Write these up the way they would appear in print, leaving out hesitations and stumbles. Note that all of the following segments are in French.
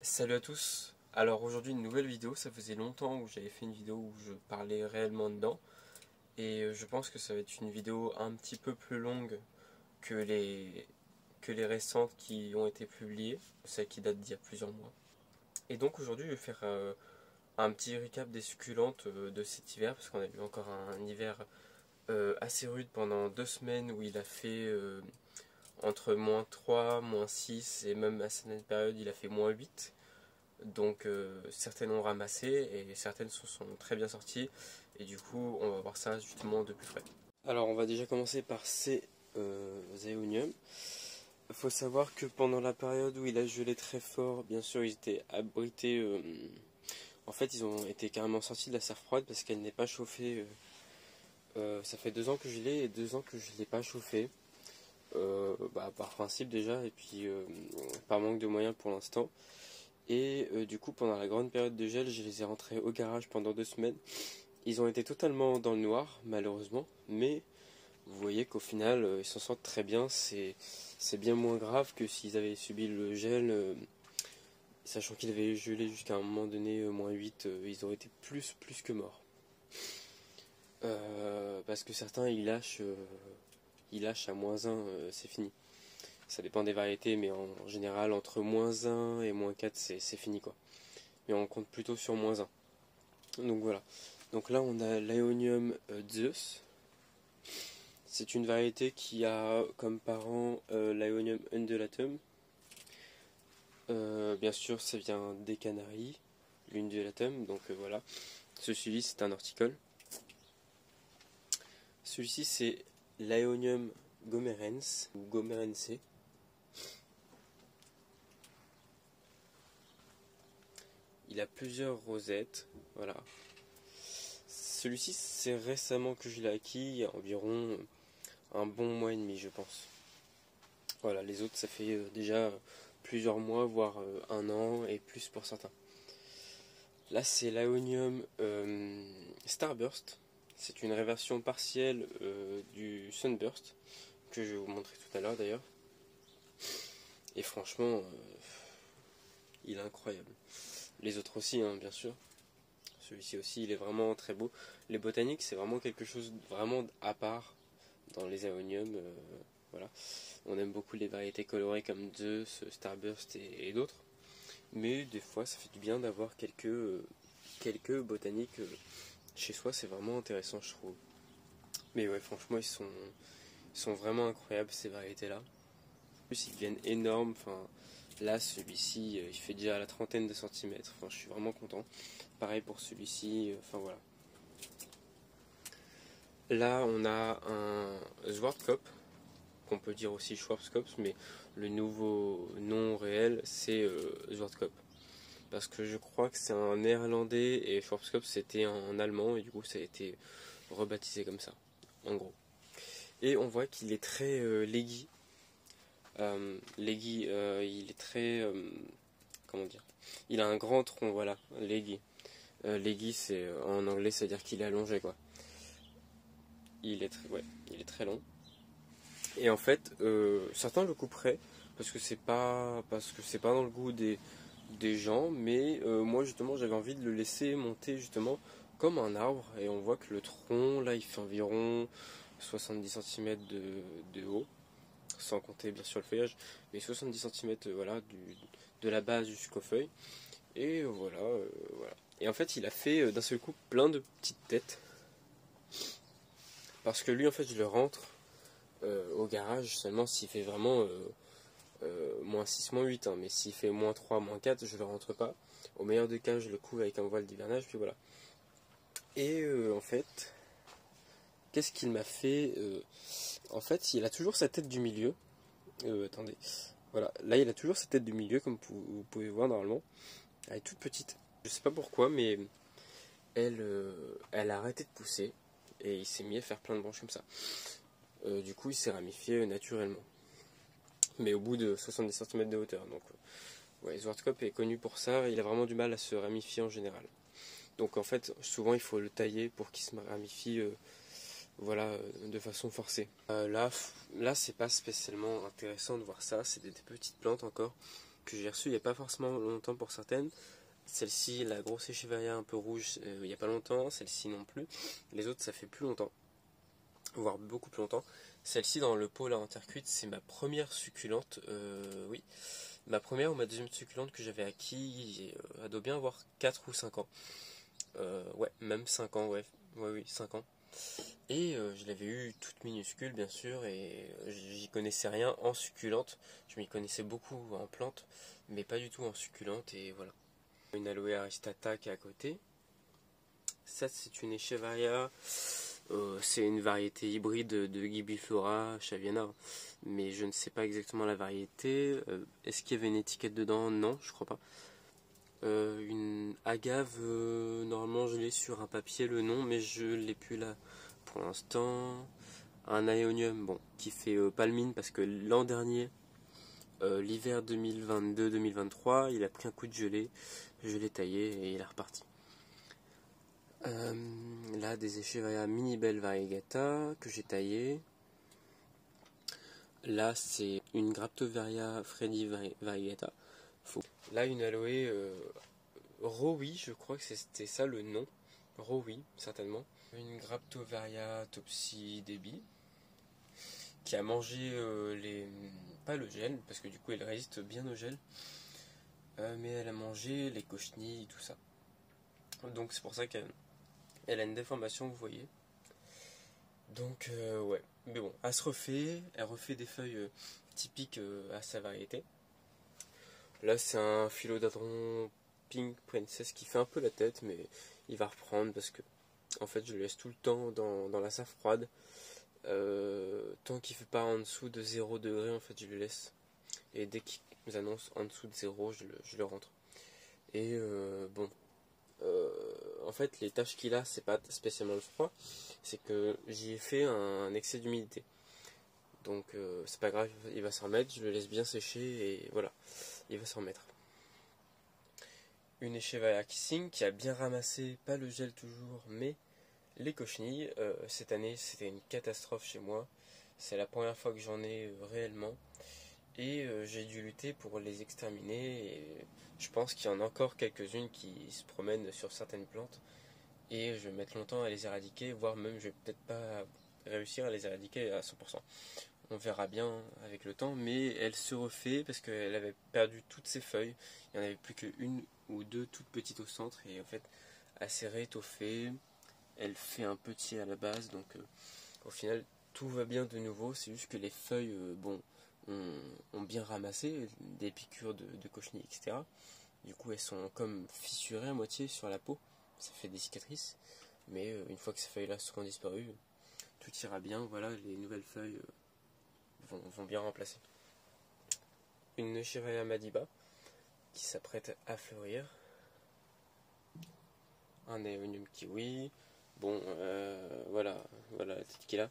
Salut à tous. Alors aujourd'hui une nouvelle vidéo, ça faisait longtemps où j'avais fait une vidéo où je parlais réellement dedans et je pense que ça va être une vidéo un petit peu plus longue que les récentes qui ont été publiées, celles qui datent d'il y a plusieurs mois. Et donc aujourd'hui je vais faire un petit récap des succulentes de cet hiver parce qu'on a eu encore un hiver assez rude pendant 2 semaines où il a fait entre -3, -6 et même à certaines périodes il a fait -8. Donc certaines ont ramassé et certaines se sont très bien sorties et du coup on va voir ça justement de plus près. Alors on va déjà commencer par ces zéoniums. Il faut savoir que pendant la période où il a gelé très fort, bien sûr ils étaient abrités, en fait ils ont été carrément sortis de la serre froide parce qu'elle n'est pas chauffée. Ça fait 2 ans que je l'ai et 2 ans que je ne l'ai pas chauffée. Par principe déjà et puis par manque de moyens pour l'instant. Et du coup, pendant la grande période de gel, je les ai rentrés au garage pendant 2 semaines. Ils ont été totalement dans le noir, malheureusement, mais vous voyez qu'au final, ils s'en sortent très bien. C'est bien moins grave que s'ils avaient subi le gel, sachant qu'ils avaient gelé jusqu'à un moment donné, -8, ils auraient été plus que morts. Parce que certains, ils lâchent à -1, c'est fini. Ça dépend des variétés, mais en général, entre -1 et -4, c'est fini quoi. Mais on compte plutôt sur -1. Donc voilà. Donc là, on a l'Aeonium Zeus. C'est une variété qui a comme parent l'Aeonium undulatum. Bien sûr, ça vient des Canaries, l'undulatum. Donc voilà. Celui-ci, c'est un horticole. Celui-ci, c'est l'Aeonium gomerens ou gomerense. Il a plusieurs rosettes, voilà. Celui-ci, c'est récemment que je l'ai acquis, il y a environ un bon mois et demi, je pense. Voilà, les autres, ça fait déjà plusieurs mois, voire un an et plus pour certains. Là, c'est l'Aeonium Starburst. C'est une réversion partielle du Sunburst, que je vais vous montrer tout à l'heure d'ailleurs. Et franchement, il est incroyable. Les autres aussi, hein, bien sûr. Celui-ci aussi, il est vraiment très beau. Les botaniques, c'est vraiment quelque chose vraiment à part dans les aéoniums. Voilà. On aime beaucoup les variétés colorées comme Zeus, Starburst et d'autres. Mais des fois, ça fait du bien d'avoir quelques botaniques chez soi. C'est vraiment intéressant, je trouve. Mais ouais, franchement, ils sont vraiment incroyables, ces variétés-là. En plus, ils deviennent énormes. Enfin, là, celui-ci, il fait déjà la trentaine de centimètres. Enfin, je suis vraiment content. Pareil pour celui-ci. Enfin, voilà. Là, on a un Schwarzkopf, qu'on peut dire aussi Schwarzkopf, mais le nouveau nom réel, c'est Schwarzkopf. Parce que je crois que c'est un néerlandais et Schwarzkopf c'était en allemand, et du coup, ça a été rebaptisé comme ça, en gros. Et on voit qu'il est très leggy. Leggy, il est très. Comment dire? Il a un grand tronc, voilà, leggy. Leggy, c'est en anglais, c'est-à-dire qu'il est allongé, quoi. Il est très long. Et en fait, certains le couperaient parce que c'est pas dans le goût des gens, mais moi justement j'avais envie de le laisser monter justement comme un arbre. Et on voit que le tronc là il fait environ 70 cm de haut, sans compter bien sûr le feuillage, mais 70 cm voilà, de la base jusqu'aux feuilles. Et voilà, voilà. Et en fait il a fait d'un seul coup plein de petites têtes. Parce que lui en fait je le rentre au garage seulement s'il fait vraiment -6, -8, hein, mais s'il fait -3, -4, je le rentre pas. Au meilleur des cas, je le couvre avec un voile d'hivernage, puis voilà. Et en fait, qu'est-ce qu'il m'a fait en fait, il a toujours sa tête du milieu. Attendez, voilà, là il a toujours sa tête du milieu, comme vous pouvez voir normalement. Elle est toute petite. Je sais pas pourquoi, mais elle a arrêté de pousser et il s'est mis à faire plein de branches comme ça. Du coup, il s'est ramifié naturellement. Mais au bout de 70 cm de hauteur. Donc, ouais, Schwarzkopf est connu pour ça. Il a vraiment du mal à se ramifier en général. Donc, en fait, souvent, il faut le tailler pour qu'il se ramifie voilà, de façon forcée. Là c'est pas spécialement intéressant de voir ça. C'est des petites plantes encore. que j'ai reçues il n'y a pas forcément longtemps pour certaines. Celle-ci, la grosse Echeveria un peu rouge, il n'y a pas longtemps. Celle-ci non plus. Les autres, ça fait plus longtemps, voire beaucoup plus longtemps. Celle-ci dans le pot là en terre cuite, c'est ma première succulente. Oui, ma première ou ma deuxième succulente que j'avais acquis. Elle doit bien avoir 4 ou 5 ans. Ouais, même 5 ans, ouais. Ouais, oui, 5 ans. Et je l'avais eu toute minuscule bien sûr, et j'y connaissais rien en succulente. Je m'y connaissais beaucoup en plante, mais pas du tout en succulente, et voilà. Une aloe aristata qui est à côté. Ça c'est une Echeveria, c'est une variété hybride de Gibiflora chaviana, mais je ne sais pas exactement la variété. Est-ce qu'il y avait une étiquette dedans? Non, je crois pas. Une agave, normalement je l'ai sur un papier le nom, mais je l'ai plus là pour l'instant. Un aéonium, bon, qui fait palmine parce que l'an dernier, l'hiver 2022-2023, il a pris un coup de gelée, je l'ai taillé et il est reparti. Là, des Echeveria mini belle variegata que j'ai taillé. Là, c'est une Graptoveria Freddy variegata. Là, une aloe Rowi, je crois que c'était ça le nom. Rowi, certainement. Une Graptoveria Topsy Debbie qui a mangé pas le gel, parce que du coup elle résiste bien au gel, mais elle a mangé les cochenilles et tout ça. Donc c'est pour ça qu'elle a une déformation, vous voyez. Donc ouais, mais bon, elle refait des feuilles typiques à sa variété. Là c'est un philodendron Pink Princess qui fait un peu la tête, mais il va reprendre parce que en fait je le laisse tout le temps dans la save froide. Tant qu'il ne fait pas en dessous de 0 degré, en fait je le laisse. Et dès qu'ils annoncent en dessous de 0, je le rentre. Et bon, en fait les tâches qu'il a, c'est pas spécialement le froid, c'est que j'y ai fait un excès d'humidité. Donc c'est pas grave, il va s'en remettre, je le laisse bien sécher et voilà, il va s'en remettre. Une Echeveria Kissing qui a bien ramassé, pas le gel toujours, mais les cochenilles. Cette année c'était une catastrophe chez moi, c'est la première fois que j'en ai réellement, et j'ai dû lutter pour les exterminer, et je pense qu'il y en a encore quelques-unes qui se promènent sur certaines plantes, et je vais mettre longtemps à les éradiquer, voire même je vais peut-être pas réussir à les éradiquer à 100%. On verra bien avec le temps, mais elle se refait parce qu'elle avait perdu toutes ses feuilles, il n'y en avait plus qu'une ou deux toutes petites au centre, et en fait elle s'est réétoffée. Elle fait un petit à la base, donc au final tout va bien de nouveau. C'est juste que les feuilles ont bien ramassé des piqûres de cochenilles, etc. Du coup elles sont comme fissurées à moitié sur la peau, ça fait des cicatrices, mais une fois que ces feuilles là seront disparues, tout ira bien. Voilà, les nouvelles feuilles vont bien remplacer. Une Echeveria Madiba qui s'apprête à fleurir. Un Aeonium kiwi. Bon, voilà la tête qu'il a.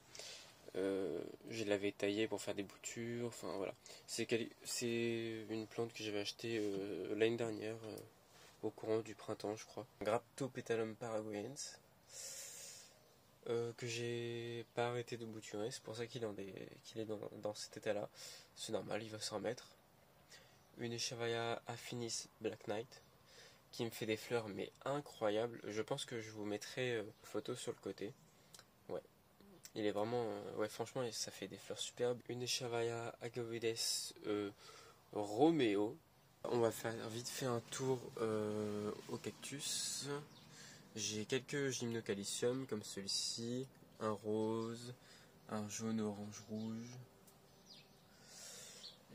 Je l'avais taillé pour faire des boutures, enfin voilà. C'est une plante que j'avais achetée l'année dernière, au courant du printemps, je crois. Graptopetalum paraguayens, que j'ai pas arrêté de bouturer, c'est pour ça qu'il est dans cet état-là. C'est normal, il va s'en remettre. Une Echeveria Affinis Black Knight, qui me fait des fleurs mais incroyables. Je pense que je vous mettrai une photo sur le côté. Ouais, il est vraiment, ouais, franchement ça fait des fleurs superbes. Une Echeveria Agavides Romeo. On va faire vite fait un tour au cactus. J'ai quelques gymnocalcium comme celui-ci, un rose, un jaune, orange, rouge.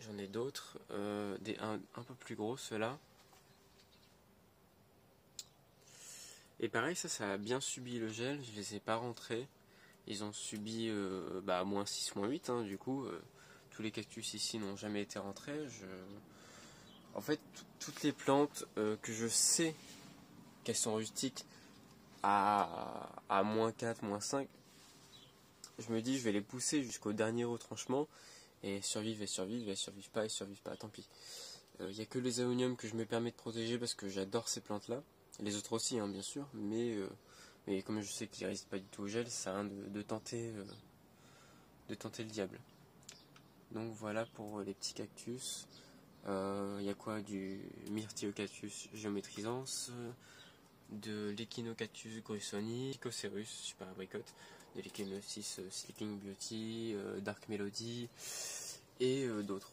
J'en ai d'autres, un peu plus gros, ceux-là. Et pareil, ça a bien subi le gel, je les ai pas rentrés. Ils ont subi moins 6, moins 8, hein, du coup. Tous les cactus ici n'ont jamais été rentrés. En fait, toutes les plantes que je sais qu'elles sont rustiques à moins 4, moins 5, je me dis je vais les pousser jusqu'au dernier retranchement, et survivent, elles survivent pas, tant pis. Il n'y a que les aéoniums que je me permets de protéger parce que j'adore ces plantes-là. Les autres aussi, hein, bien sûr, mais comme je sais qu'ils ne résistent pas du tout au gel, ça sert à rien de tenter le diable. Donc voilà pour les petits cactus. Il y a quoi? Du Myrtillocactus géométrisans, de l'Echinocactus grussoni, Lycocerus super abricot, de l'Echinopsis Sleeping Beauty, Dark Melody et d'autres.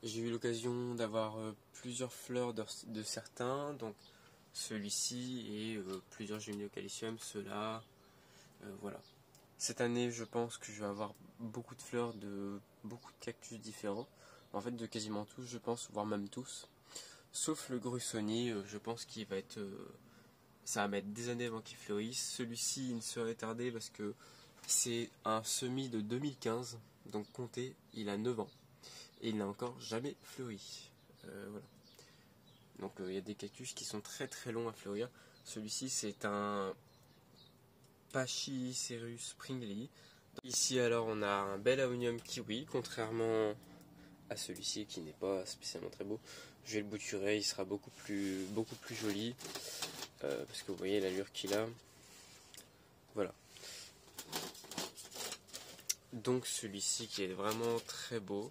J'ai eu l'occasion d'avoir plusieurs fleurs de certains, donc celui-ci et plusieurs Géminocalicium, ceux-là, voilà. Cette année, je pense que je vais avoir beaucoup de fleurs de beaucoup de cactus différents, en fait de quasiment tous, je pense, voire même tous, sauf le Grussoni, je pense qu'il va être, ça va mettre des années avant qu'il fleurisse. Celui-ci, il ne serait tardé parce que c'est un semis de 2015, donc comptez, il a 9 ans. Et il n'a encore jamais fleuri. Voilà. Donc il y a des cactus qui sont très très longs à fleurir. Celui-ci c'est un Pachycerus springly. Ici alors on a un bel Aonium kiwi, contrairement à celui-ci qui n'est pas spécialement très beau. Je vais le bouturer, il sera beaucoup plus joli. Parce que vous voyez l'allure qu'il a. Voilà. Donc celui-ci qui est vraiment très beau.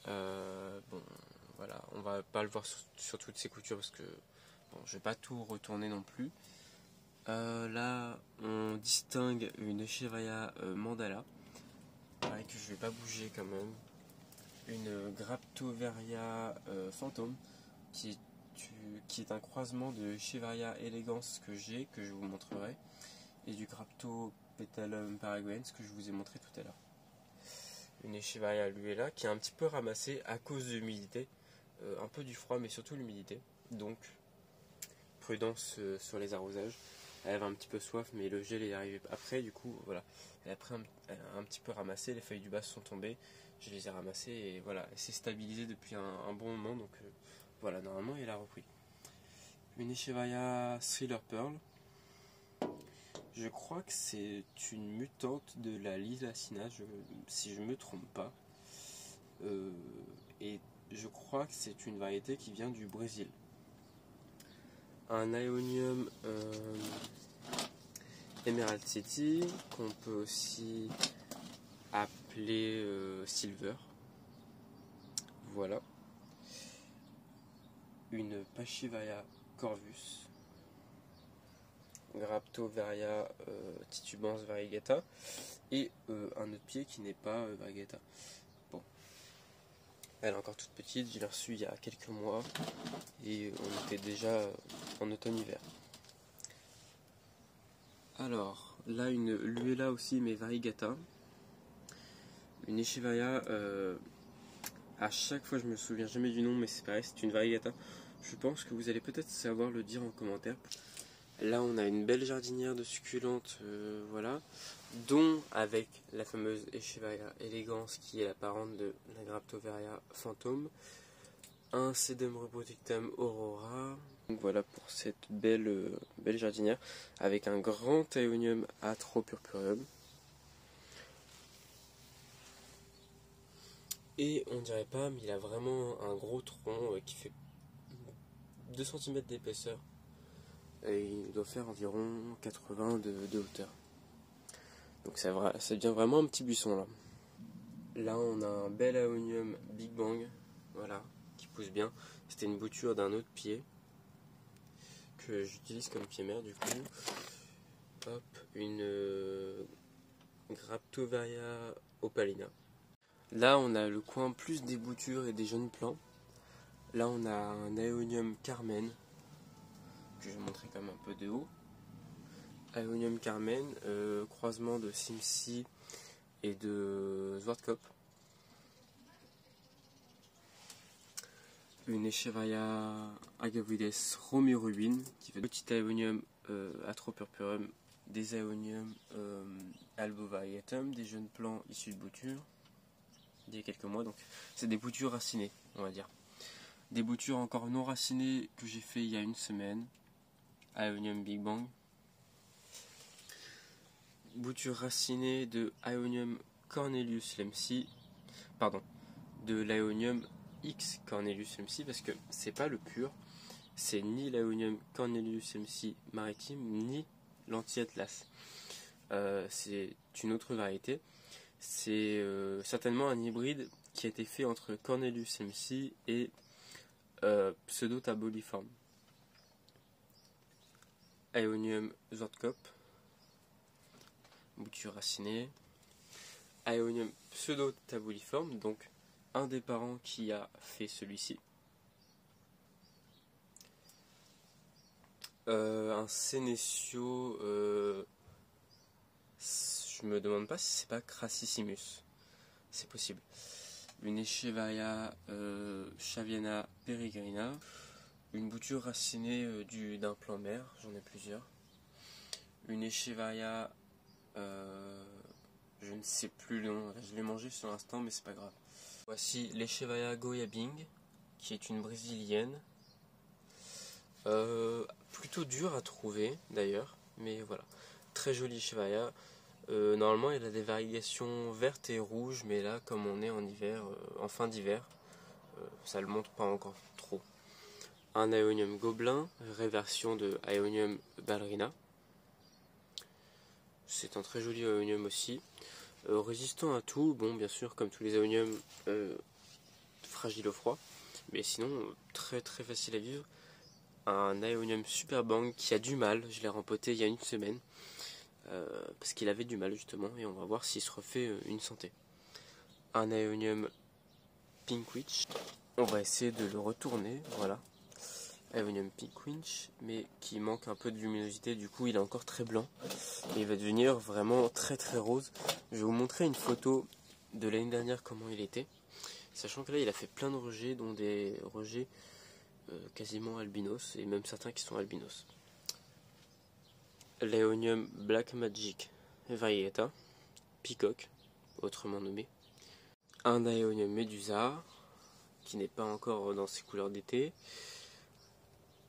Bon, voilà, on va pas le voir sur toutes ses coutures parce que bon, je vais pas tout retourner non plus. Là, on distingue une Echeveria mandala, pareil que je vais pas bouger quand même. Une Graptoveria fantôme qui est un croisement de Echeveria elegans que je vous montrerai, et du Graptopetalum paraguayens que je vous ai montré tout à l'heure. Une Echeveria luella qui est un petit peu ramassée à cause de l'humidité, un peu du froid mais surtout l'humidité, donc prudence sur les arrosages. Elle avait un petit peu soif mais le gel est arrivé après, du coup voilà, elle a un petit peu ramassé, les feuilles du bas sont tombées, je les ai ramassées et voilà, elle s'est stabilisée depuis un bon moment, donc voilà, normalement elle a repris. Une Echeveria Thriller Pearl, je crois que c'est une mutante de la Lilacina, si je me trompe pas. Et je crois que c'est une variété qui vient du Brésil. Un Aeonium Emerald City, qu'on peut aussi appeler Silver. Voilà. Une Pachyveria corvus. Graptoveria titubans variegata. Et un autre pied qui n'est pas variegata. Bon. Elle est encore toute petite, je l'ai reçue il y a quelques mois. Et on était déjà en automne-hiver. Alors, là une Luella aussi, mais variegata. Une Echeveria, à chaque fois je me souviens jamais du nom, mais c'est pareil, c'est une variegata. Je pense que vous allez peut-être savoir le dire en commentaire. Là on a une belle jardinière de succulentes, voilà, dont avec la fameuse Echeveria elegans qui est la parente de la Graptoveria fantôme, un Sedum reprotictum aurora. Donc voilà pour cette belle jardinière avec un grand Aeonium atropurpureum. Et on dirait pas, mais il a vraiment un gros tronc qui fait 2 cm d'épaisseur. Et il doit faire environ 80 de hauteur. Donc ça devient vraiment un petit buisson là. Là on a un bel Aeonium Big Bang, voilà, qui pousse bien. C'était une bouture d'un autre pied que j'utilise comme pied mère du coup. Hop, une Graptoveria opalina. Là on a le coin plus des boutures et des jeunes plants. Là on a un Aeonium Carmen, que je vais montrer comme un peu de haut. Aeonium Carmen, croisement de Simsi et de Zwartkop. Une Echeveria agavides romurubin, qui fait petit Aeonium atropurpureum, des Aeonium albovariatum, des jeunes plants issus de boutures d'il y a quelques mois, donc c'est des boutures racinées, on va dire. Des boutures encore non racinées que j'ai fait il y a une semaine. Aeonium Big Bang. Bouture racinée de Aeonium Cornelius lemsi, pardon, de l'Aeonium X Cornelius lemsi, parce que c'est pas le pur, c'est ni l'Aeonium Cornelius lemsi maritime ni l'anti-atlas. C'est une autre variété. C'est certainement un hybride qui a été fait entre Cornelius lemsi et Pseudo-taboliforme. Aeonium Zwartkop, bouture racinée. Aeonium pseudo-taboliforme, donc un des parents qui a fait celui-ci. Un Senecio, je me demande pas si c'est pas Crassissimus, c'est possible. Une Echeveria Chaviana peregrina, une bouture racinée d'un plan mère, j'en ai plusieurs. Une Echeveria, je ne sais plus le nom, je l'ai mangé sur l'instant mais c'est pas grave. Voici l'Echeveria goyabing, qui est une brésilienne. Plutôt dur à trouver d'ailleurs, mais voilà, très jolie Echeveria. Normalement elle a des variations vertes et rouges, mais là comme on est en hiver, en fin d'hiver, ça le montre pas encore trop. Un Aeonium gobelin, réversion de Aeonium ballerina. C'est un très joli Aeonium aussi, résistant à tout, bon bien sûr comme tous les Aeoniums, fragile au froid, mais sinon très très facile à vivre. Un Aeonium super bang qui a du mal, je l'ai rempoté il y a une semaine, parce qu'il avait du mal justement, et on va voir s'il se refait une santé. Un Aeonium Pink Witch, on va essayer de le retourner, voilà. Aeonium Pink Witch, mais qui manque un peu de luminosité, du coup il est encore très blanc, et il va devenir vraiment très très rose. Je vais vous montrer une photo de l'année dernière comment il était, sachant que là il a fait plein de rejets, dont des rejets quasiment albinos, et même certains qui sont albinos. L'Aeonium Black Magic Varieta, Peacock, autrement nommé. Un Aeonium Medusa, qui n'est pas encore dans ses couleurs d'été.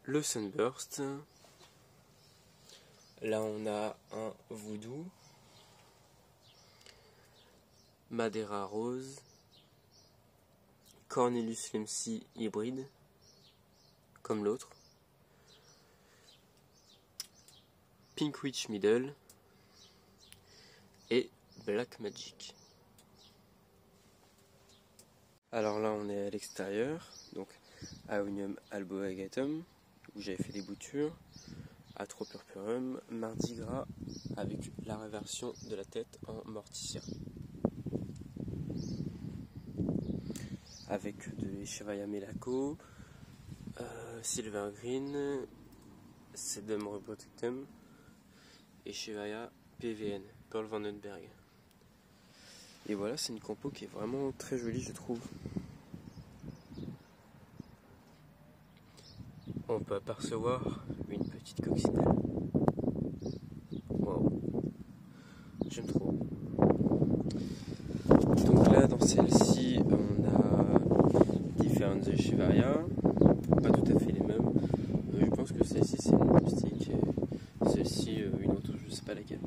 Le Sunburst. Là on a un Voodoo. Madeira Rose. Cornelius Lemsy hybride, comme l'autre. Pink Witch Middle et Black Magic. Alors là on est à l'extérieur, donc Aeonium alboagatum, où j'avais fait des boutures, Atropurpurum, Mardi Gras, avec la réversion de la tête en Morticia. Avec de Echeveria Melaco, Silver Green, Sedum Reprotectum, Echeveria PVN, Paul Vandenberg. Et voilà, c'est une compo qui est vraiment très jolie, je trouve. On peut apercevoir une petite coccinelle. Wow, j'aime trop. Donc là, dans celle-ci, on a différentes Echeveria, pas tout à fait les mêmes. Je pense que celle-ci c'est une domestique et celle-ci une autre, je sais pas laquelle.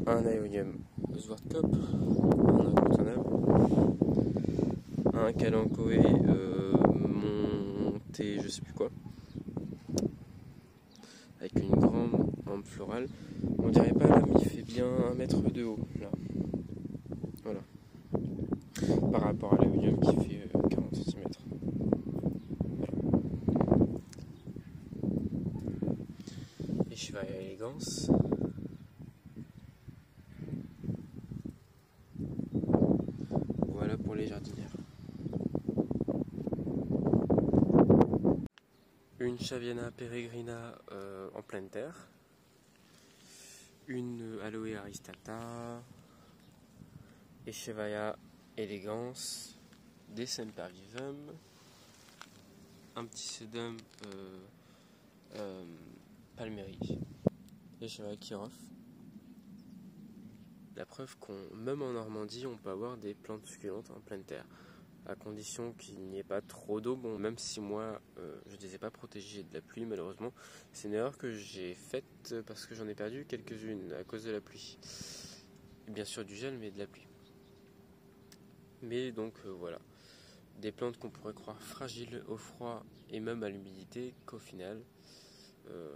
Un Aeonium Zwartkop, un incontournable. Un Kalanchoe monté je sais plus quoi, avec une grande rampe florale. On dirait pas là, mais il fait bien 1 mètre de haut là. Voilà. Par rapport à l'Aeonium qui fait 40 cm. Voilà. Echeveria Elegance. Voilà pour les jardinières. Une Chaviana peregrina en pleine terre. Une Aloe aristata. Echeveria elegans. Des Sempervivum. Un petit Sedum palmeri. Echeveria Kirov. La preuve qu'on, même en Normandie, on peut avoir des plantes succulentes en pleine terre, à condition qu'il n'y ait pas trop d'eau. Bon, même si moi, je ne les ai pas protégées de la pluie, malheureusement, c'est une erreur que j'ai faite parce que j'en ai perdu quelques-unes à cause de la pluie. Et bien sûr du gel, mais de la pluie. Mais donc voilà, des plantes qu'on pourrait croire fragiles au froid et même à l'humidité, qu'au final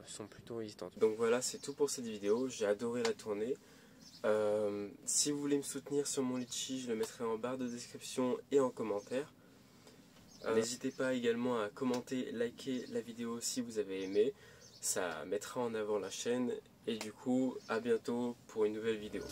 sont plutôt résistantes. Donc voilà, c'est tout pour cette vidéo. J'ai adoré la tourner. Si vous voulez me soutenir sur mon litchi, je le mettrai en barre de description et en commentaire. N'hésitez pas également à commenter, liker la vidéo si vous avez aimé. Ça mettra en avant la chaîne. Et du coup, à bientôt pour une nouvelle vidéo.